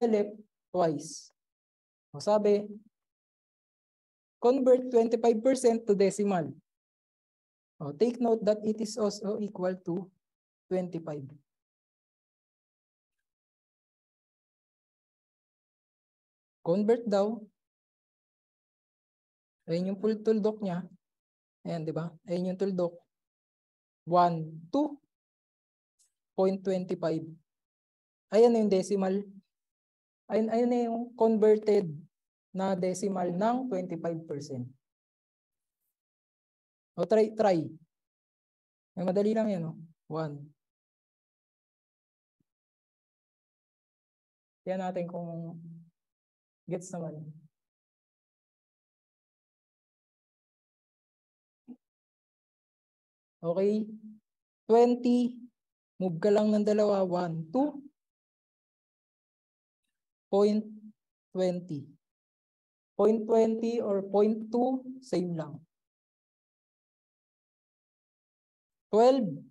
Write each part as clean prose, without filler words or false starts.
left twice. O sabi, convert 25% to decimal. O, take note that it is also equal to 25. Convert daw. Ayun yung full tuldok niya. Ayan, di ba? Ayun yung tuldok. 1, 2.25. Ayan na yung decimal. Ayun na yung converted na decimal ng 25%. O try. May madali lang yan. 1. Yan natin kung gets naman. Okay. 20. Move ka lang ng dalawa. 1, 2.20. 0.20 or 0.2, same lang. 12.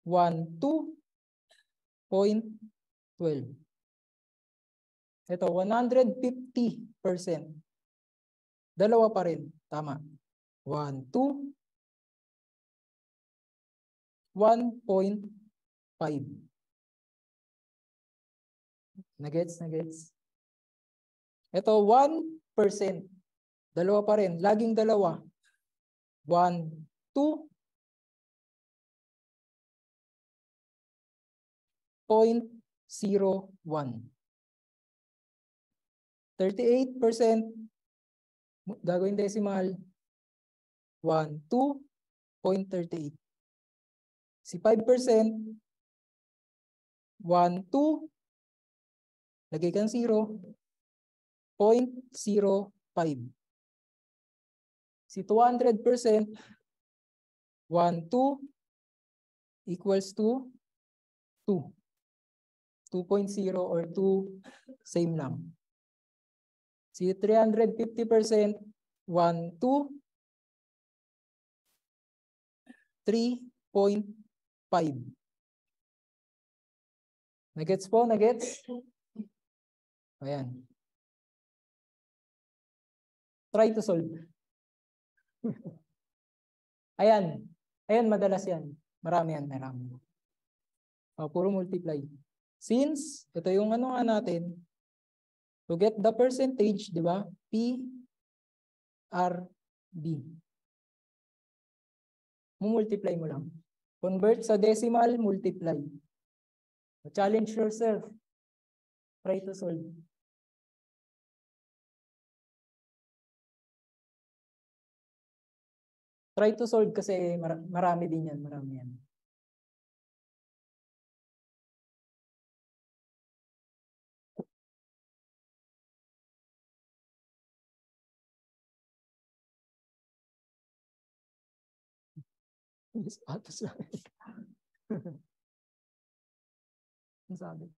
1, 2.12. Ito, 150%. Dalawa pa rin. Tama. 1, 2. 1.5. Nagets? Ito, 1%. Dalawa pa rin. Laging dalawa. 1, 2. 0.01. 38%. Gagawin decimal. 1, 2.38. Si 5%. 1, 2. Lagay kang 0. 0.05. Si 200%, 1, 2 equals to 2. 2.0 or 2, same lang. Si 350%, 1, 2, 3.5. Nagets po? Nagets? Ayan. Try to solve. Ayan. Ayan, madalas yan. Marami yan, marami. O, puro multiply. Since, ito yung ano nga natin, to get the percentage, di ba? P, R, B. Multiply mo lang. Convert sa decimal, multiply. Challenge yourself. Try to solve. Try to solve kasi marami din yan. Marami yan. Sapatos lang. Ang sabi.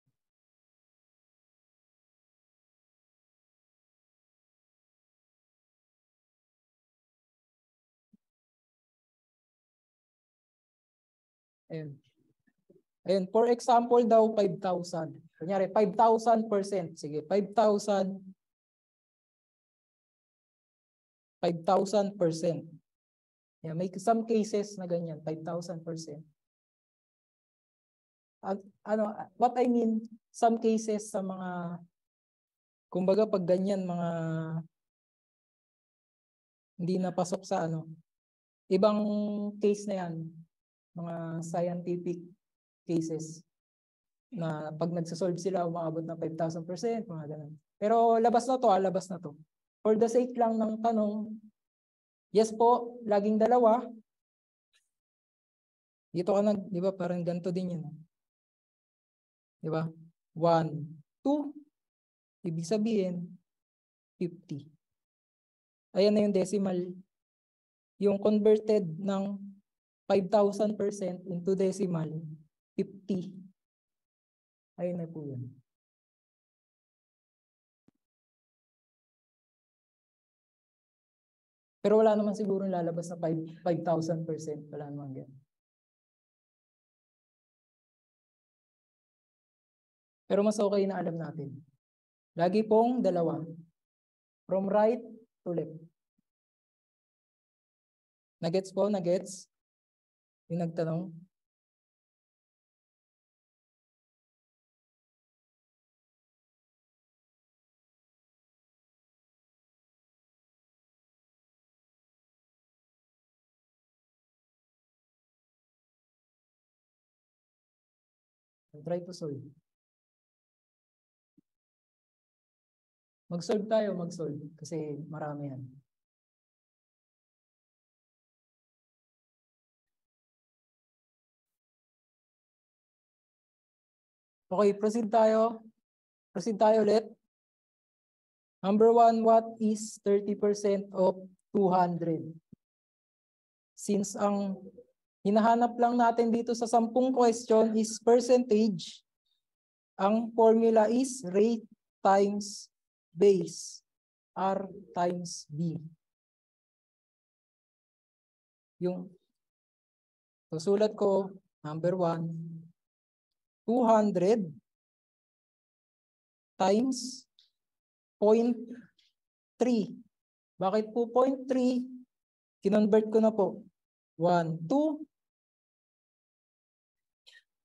Ayun. Ayun, for example daw, 5,000. Kunyari, 5,000%. Sige, 5,000. 5,000%. Yeah, may some cases na ganyan, 5,000%. What I mean, some cases sa mga, kumbaga pag ganyan, mga hindi napasok sa ibang case na yan, mga scientific cases na pag nagsasolve sila, umaabot ng 5,000%, mga ganun. Pero labas na to, labas na to. For the sake lang ng tanong, yes po, laging dalawa. Dito ka di ba, parang ganito din yun. Di ba? 1, 2, ibig sabihin, 50. Ayan na yung decimal. Yung converted ng 5,000% into decimal, 50. Ayun na po yun. Pero wala naman siguro lalabas na 5,000%. Wala naman yan. Pero mas okay na alam natin. Lagi pong dalawa. From right to left. Nagets po? Nagets? Yung nagtanong? Try to solve. Mag-solve tayo, mag-solve. Kasi marami yan. Okay, proceed tayo. Proceed tayo ulit. Number 1, what is 30% of 200? Since ang hinahanap lang natin dito sa 10 question is percentage, ang formula is rate times base, R times B. Yung susulat ko, number 1, 200 times 0.3. Bakit po 0.3? Kinonvert ko na po. 1, 2.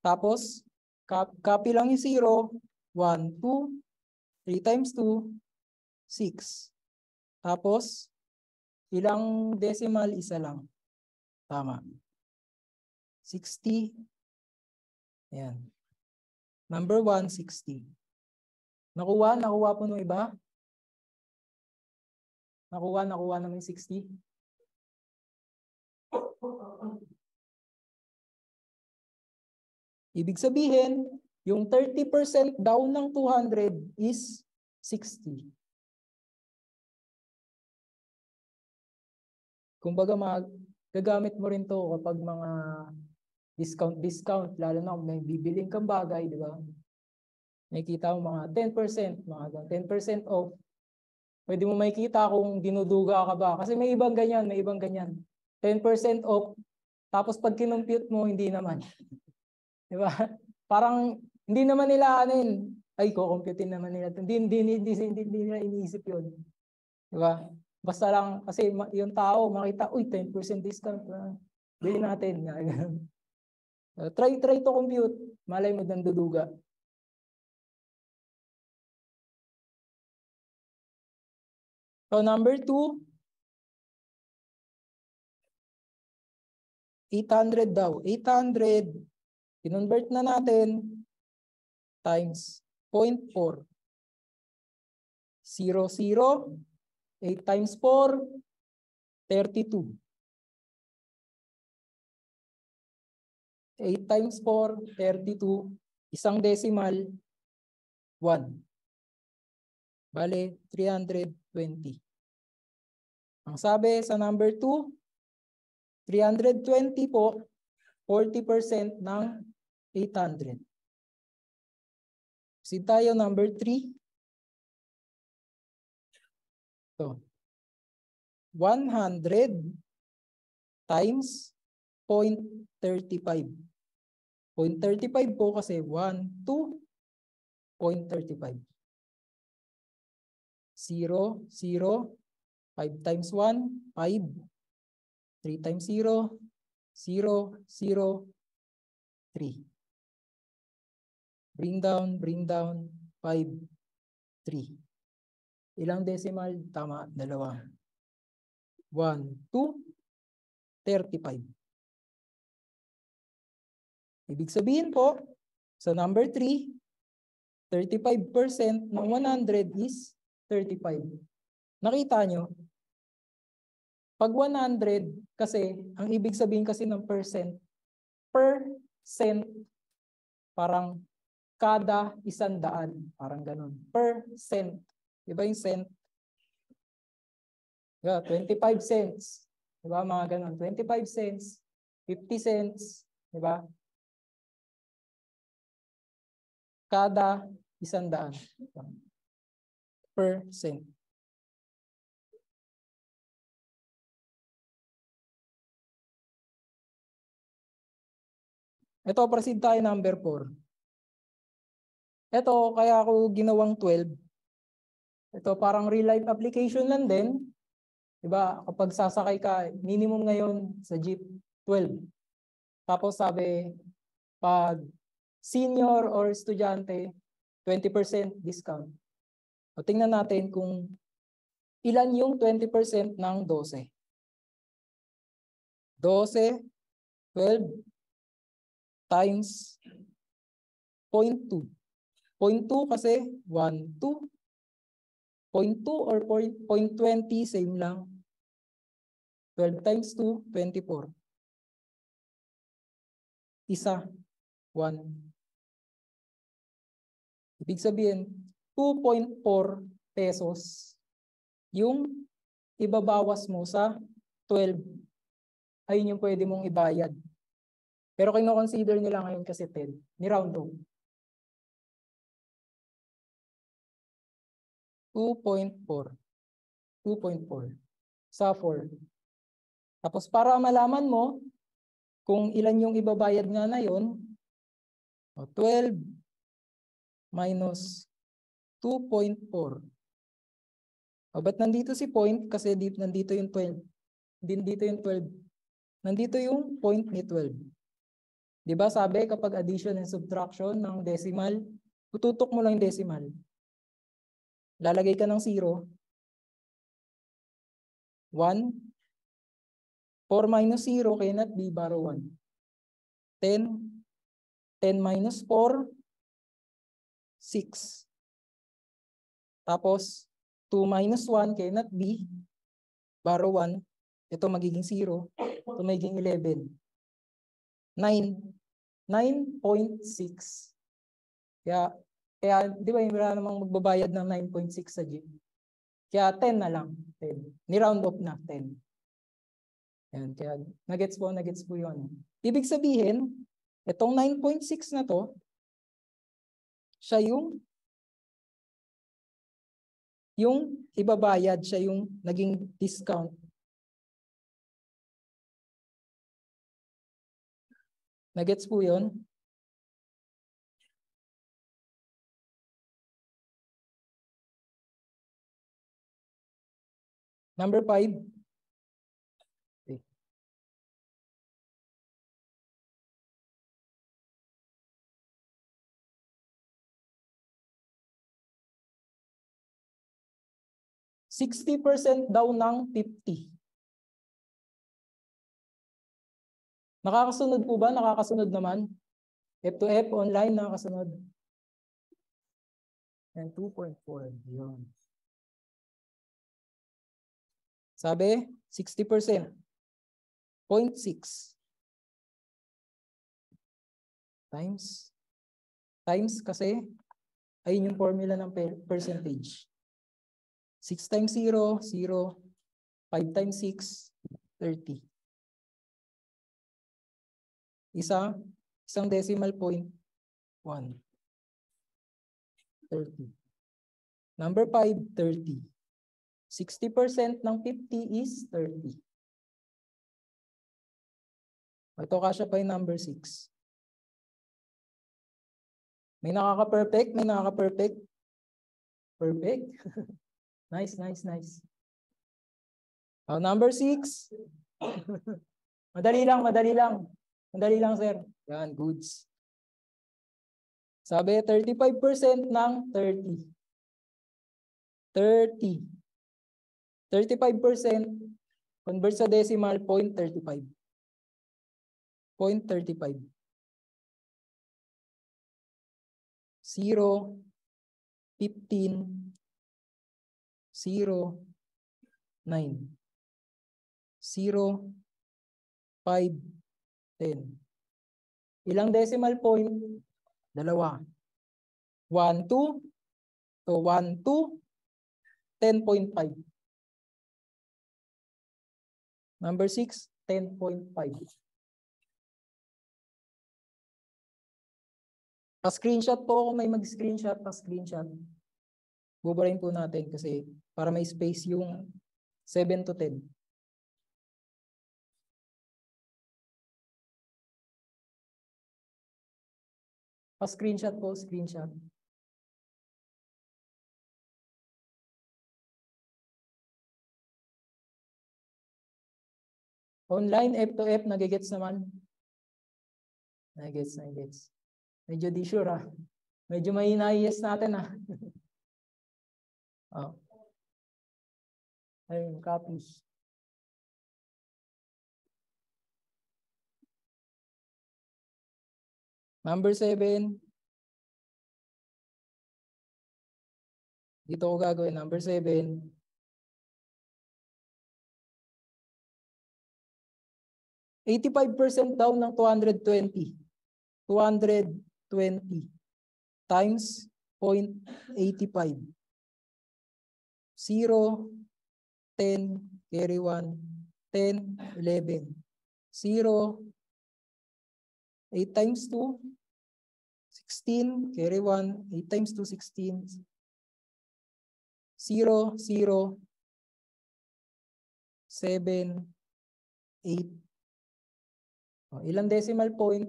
Tapos, copy lang yung 0. 1, 2. 3 times 2, 6. Tapos, ilang decimal? Isa lang. Tama. 60. Ayan. Number 1, 60. Nakuha? Nakuha po nung iba? Nakuha naman yung 60? Ibig sabihin, yung 30% down ng 200 is 60. Kumbaga, gagamit mo rin to kapag mga discount, lalo na kung may bibiling kang bagay, di ba? Nakikita mo mga 10%, mga 10% off. Pwede mo makikita kung dinuduga ka ba. Kasi may ibang ganyan, may ibang ganyan. 10% off, tapos pag kinumpute mo, hindi naman. Di ba? Parang hindi naman nila anin. Ay, kukumputin naman nila. Hindi nila iniisip yun. Di ba? Basta lang, kasi yung tao, makita, uy, 10% discount. Bili natin. Try to compute. Malay mo nanduduga. So number 2, 800 daw. 800, kinonvert na natin, times 0.4. 0, 0. 8 times 4, 32. 8 times 4, 32. Isang decimal, 1. Bale, 320. Ang sabi sa number 2, 320 po, 40% ng 800. Proceed tayo, number 3. So, 100 times 0.35. 0.35 po kasi 1, 2, 0.35. 0, 0, 5 times 1, 5. 3 times 0, 0, 0, 3. Bring down, 5, 3. Ilang decimal? Tama, 2. 1, 2, 35. Ibig sabihin po, sa number 3, 35% ng 100 is 35. Nakita nyo? Pag 100, kasi, ang ibig sabihin kasi ng percent, parang kada 100, parang ganun. Percent. Diba yung cent? Diba? 25 cents. Diba mga ganun? 25 cents, 50 cents. Diba? Kada 100. Percent. Ito, proceed tayo number 4. Ito, kaya ako ginawang 12. Ito, parang real life application lang din. Diba? Kapag sasakay ka, minimum ngayon sa jeep, 12. Tapos sabi, pag senior or estudyante, 20% discount. O tingnan natin kung ilan yung 20% ng 12. 12, 12 times 0.2. 0.2 kasi 1, 2. 0.2 or 0.20, same lang. 12 times 2, 24. Isa, 1. Ibig sabihin, 2.4 pesos yung ibabawas mo sa 12. Ayun yung pwede mong ibayad. Pero kino-consider nila ngayon kasi 10. Ni-round off. 2.4. 2.4. Sa 4. Tapos para malaman mo kung ilan yung ibabayad nga na yun, 12 minus 2.4. O, ba't nandito si point? Kasi nandito yung 12. Dito yung 12. Nandito yung point ni 12. Di ba sabi kapag addition and subtraction ng decimal, tututok mo lang yung decimal. Lalagay ka ng 0. 1. 4 minus 0 cannot be borrow 1. 10. 10 minus 4, 6. Tapos, 2 minus 1 cannot be borrow 1. Ito magiging 0. Ito magiging 11. 9. 9.6. Kaya di ba wala namang magbabayad ng 9.6 sa jeep. Kaya 10 na lang. 10. Ni-round off na 10. Ayan, kaya nagets po yun. Ibig sabihin, itong 9.6 na to, siya yung ibabayad, siya yung naging discount. Nagets po yun? Number 5. Okay. %60 daw ng 50. Nakakasunod po ba? Nakakasunod naman. F to F online nakakasunod. And 2.4. Yun. Sabi, 60%. 0.6. Times kasi, ayun yung formula ng percentage. 6 times 0, 0. 5 times 6, 30. Isang decimal point, 1. 30. Number 5, 30. 60% ng 50 is 30. Ito kasya pa yung number 6. May nakaka-perfect? May nakaka-perfect? Perfect? Nice. Oh, number 6. Madali lang, sir. Yan, goods. Sabi, 35% ng 30. 30. 35%, convert sa decimal, 0.35. 0.35. 0, 15, 0, 9. 0, 5, 10. Ilang decimal point? 2. 1, 2. So, 1, 2, 10.5. Number 6, 10.5. Pa-screenshot po kung may mag-screenshot, pa-screenshot. Bubarayin po natin kasi para may space yung 7 to 10. Pa-screenshot po, screenshot. Online, F to F, nagigets naman. Nagigets. Medyo di sure ah. Medyo mahina yes natin ah. Oh. Ayun, copies. Number 7. Dito ko gagawin. Number 7. 85% daw ng 220. 220 times 0.85. 0, 10, carry 1, 10, 11. 0, 8 times 2, 16, carry 1, 8 times 2, 16. 0, 0, 7, 8. Ilang decimal point?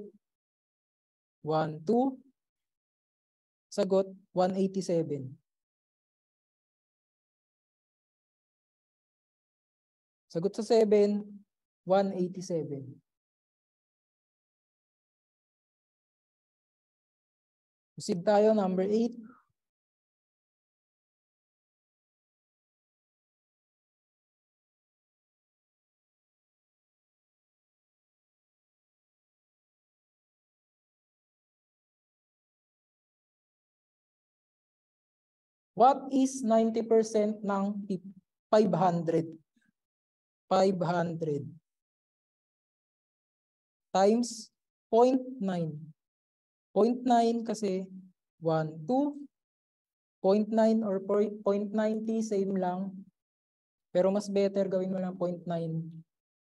1, 2. Sagot, 187. Sagot sa 7, 187. Proceed tayo, number 8. What is 90% ng 500? 500 times 0.9. 0.9 kasi 1, 2. 0.9 or 0.90, same lang. Pero mas better gawin mo lang 0.9